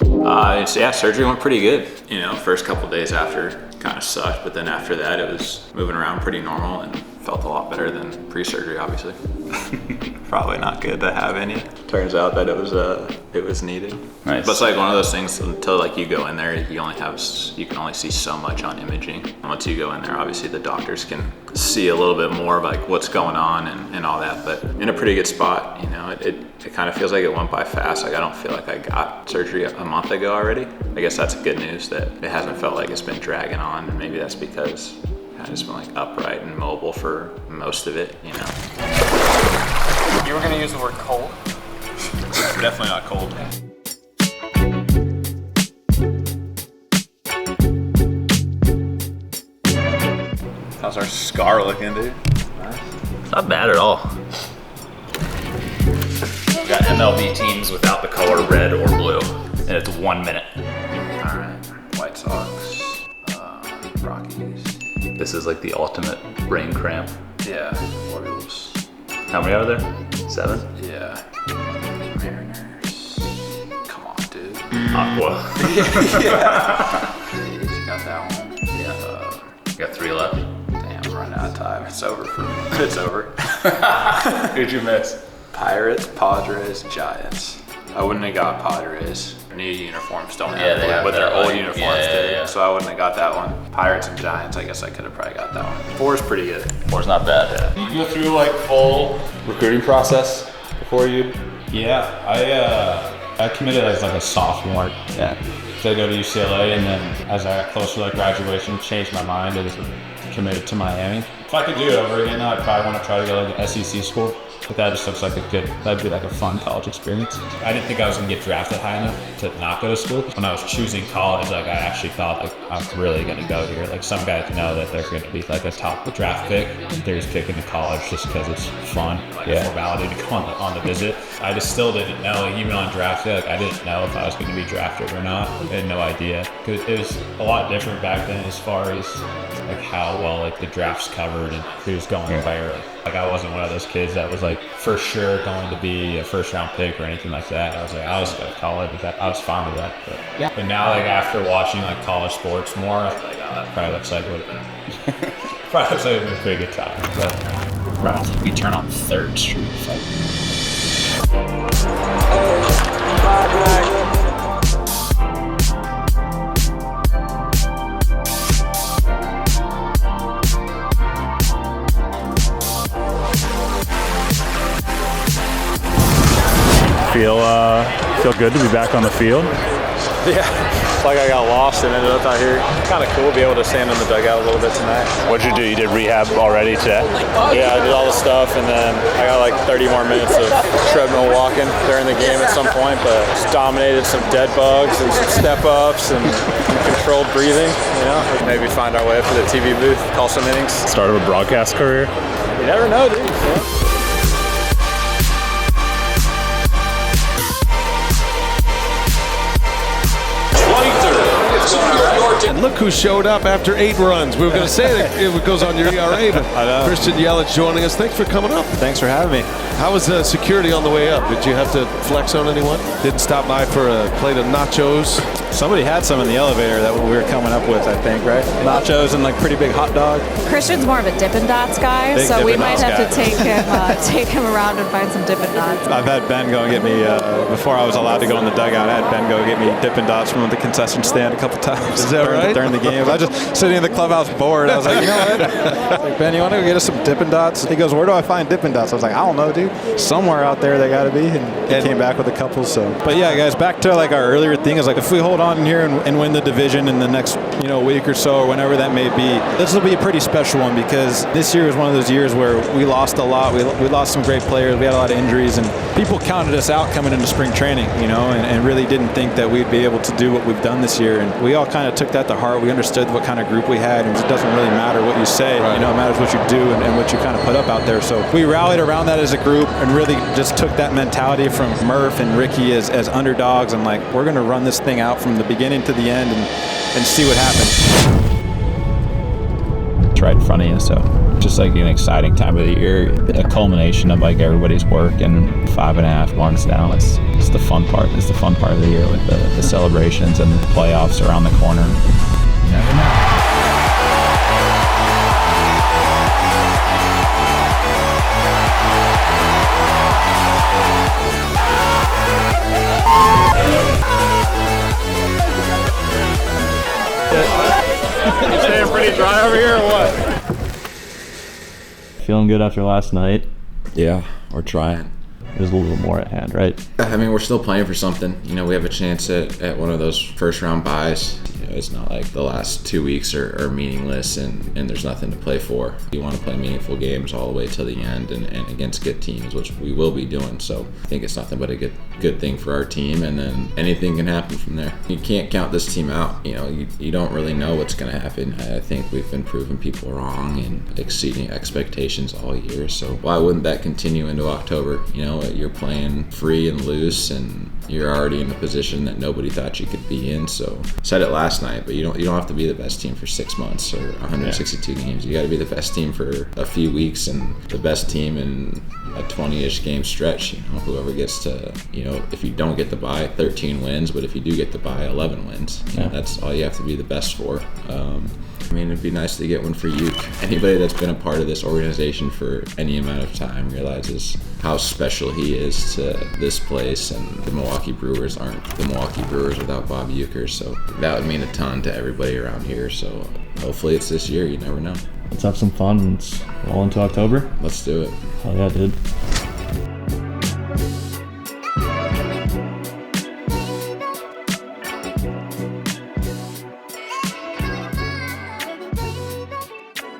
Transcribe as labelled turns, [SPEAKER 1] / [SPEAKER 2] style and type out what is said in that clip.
[SPEAKER 1] Yeah, surgery went pretty good. You know, first couple days after kind of sucked, but then after that it was moving around pretty normal and felt a lot better than pre-surgery, obviously. Probably not good to have any. Turns out that it was needed.
[SPEAKER 2] Nice.
[SPEAKER 1] But it's like one of those things until like you go in there, you can only see so much on imaging. And once you go in there, obviously the doctors can see a little bit more of like what's going on and all that, but in a pretty good spot. You know, it kind of feels like it went by fast. Like I don't feel like I got surgery a month ago already. I guess that's good news that it hasn't felt like it's been dragging on, and maybe that's because I've just been like upright and mobile for most of it, you know.
[SPEAKER 3] You were gonna use the word cold?
[SPEAKER 1] Definitely not cold. How's our scar looking, dude?
[SPEAKER 2] Nice. It's not bad at all. We got MLB teams without the color red or blue, and it's 1 minute.
[SPEAKER 1] All right, White Sox, Rockies.
[SPEAKER 2] This is like the ultimate brain cramp.
[SPEAKER 1] Yeah, Orioles.
[SPEAKER 2] How many are there? 7?
[SPEAKER 1] Yeah. Mariners. Come on, dude.
[SPEAKER 2] Aqua.
[SPEAKER 1] Yeah. You got that one. Yeah.
[SPEAKER 2] You got 3 left.
[SPEAKER 1] Damn, we're running out of time. It's over for me. It's over.
[SPEAKER 2] Who'd you miss?
[SPEAKER 1] Pirates, Padres, Giants. I wouldn't have got Padres. New uniforms don't have
[SPEAKER 2] Yeah, they
[SPEAKER 1] blue,
[SPEAKER 2] have
[SPEAKER 1] but their
[SPEAKER 2] that,
[SPEAKER 1] old
[SPEAKER 2] like,
[SPEAKER 1] uniforms
[SPEAKER 2] yeah,
[SPEAKER 1] did.
[SPEAKER 2] yeah.
[SPEAKER 1] So I wouldn't have got that one. Pirates and Giants, I guess I could have probably got that one. 4 is pretty good.
[SPEAKER 2] 4's not bad.
[SPEAKER 4] You go through like full recruiting process before you?
[SPEAKER 5] Yeah, I committed as like a sophomore.
[SPEAKER 4] Yeah.
[SPEAKER 5] To go to UCLA, and then as I got closer to like graduation, changed my mind and committed to Miami. If I could do it over again, I'd probably want to try to go to like an SEC school. But that just looks like that'd be like a fun college experience. I didn't think I was gonna get drafted high enough to not go to school. When I was choosing college, like I actually thought like I was really gonna go here. Like some guys know that they're gonna be like a top draft pick. They're just picking the college just because it's fun, like a formality to go on the visit. I just still didn't know, like, even on draft day, like I didn't know if I was gonna be drafted or not. I had no idea. Cause it was a lot different back then as far as like how well like the draft's covered and who's going where. Like I wasn't one of those kids that was like for sure going to be a first round pick or anything like that. I was like, I was going to college, but I was fine with that. But now like after watching like college sports more, I was like, oh, that probably looks like it would have been a pretty good time. But right, we turn on 3rd Street.
[SPEAKER 6] Feel good to be back on the field.
[SPEAKER 7] Yeah, it's like I got lost and ended up out here. Kind of cool to be able to stand in the dugout a little bit tonight.
[SPEAKER 6] What'd you do? You did rehab already today?
[SPEAKER 7] Yeah, I did all the stuff, and then I got like 30 more minutes of treadmill walking during the game at some point, but just dominated some dead bugs and some step ups and controlled breathing, you know. Maybe find our way up to the TV booth, call some innings.
[SPEAKER 6] Start of a broadcast career?
[SPEAKER 7] You never know, dude. Yeah.
[SPEAKER 8] And look who showed up after 8 runs. We were going to say that it goes on your ERA, but Christian Yelich joining us. Thanks for coming up.
[SPEAKER 7] Thanks for having me.
[SPEAKER 8] How was security on the way up? Did you have to flex on anyone? Didn't stop by for a plate of nachos?
[SPEAKER 7] Somebody had some in the elevator that we were coming up with, I think, right? Nachos and like pretty big hot dog.
[SPEAKER 9] Christian's more of a Dippin' Dots guy,
[SPEAKER 7] Big
[SPEAKER 9] so we
[SPEAKER 7] Dippin'
[SPEAKER 9] might
[SPEAKER 7] Dots
[SPEAKER 9] have
[SPEAKER 7] guy.
[SPEAKER 9] to take him around and find some Dippin' Dots.
[SPEAKER 7] I've had Ben go and get me, before I was allowed to go in the dugout, I had Ben go get me Dippin' Dots from the concession stand a couple times.
[SPEAKER 8] Is that right?
[SPEAKER 7] During the game. I was just sitting in the clubhouse bored. I was like, you know what? I was like, Ben, you want to go get us some Dippin' Dots? He goes, where do I find Dippin' Dots? I was like, I don't know, dude. Somewhere out there they got to be. And he came back with a couple, so. But yeah, guys, back to like our earlier thing is like if we hold on here and win the division in the next, week or so or whenever that may be, this will be a pretty special one because this year was one of those years where we lost a lot. We lost some great players. We had a lot of injuries and people counted us out coming into spring training, and really didn't think that we'd be able to do what we've done this year. And we all kind of took that to heart. We understood what kind of group we had, and it doesn't really matter what you say, it matters what you do and what you kind of put up out there. So we rallied around that as a group and really just took that mentality from Murph and Ricky as underdogs and like, we're going to run this thing out from the beginning to the end and see what happens. It's right in front of you, so just like an exciting time of the year, a culmination of like everybody's work and 5.5 months now. It's
[SPEAKER 5] It's the fun part. It's the fun part of the year with the celebrations and the playoffs around the corner. You never know.
[SPEAKER 4] Staying pretty dry over here or what?
[SPEAKER 10] Feeling good after last night.
[SPEAKER 1] Yeah, we're trying.
[SPEAKER 10] There's a little more at hand, right?
[SPEAKER 1] I mean, we're still playing for something. You know, we have a chance at one of those first round buys. You know, it's not like the last 2 weeks are meaningless and there's nothing to play for. You want to play meaningful games all the way to the end and against good teams, which we will be doing. So I think it's nothing but a good thing for our team, and then anything can happen from there. You can't count this team out. You know, you don't really know what's going to happen. I think we've been proving people wrong and exceeding expectations all year. So why wouldn't that continue into October? You know, you're playing free and loose, and you're already in a position that nobody thought you could be in. So I said it last night, but you don't have to be the best team for 6 months or 162 games. You got to be the best team for a few weeks and the best team in a 20-ish game stretch. You know, whoever gets to, you know, if you don't get the bye, 13 wins, but if you do get the bye, 11 wins. You know, that's all you have to be the best for. I mean, it'd be nice to get one for you. Anybody that's been a part of this organization for any amount of time realizes how special he is to this place, and the Milwaukee Brewers aren't the Milwaukee Brewers without Bob Uecker, so that would mean a ton to everybody around here. So hopefully it's this year, you never know.
[SPEAKER 10] Let's have some fun. It's all into October.
[SPEAKER 1] Let's do it.
[SPEAKER 10] Oh yeah, dude.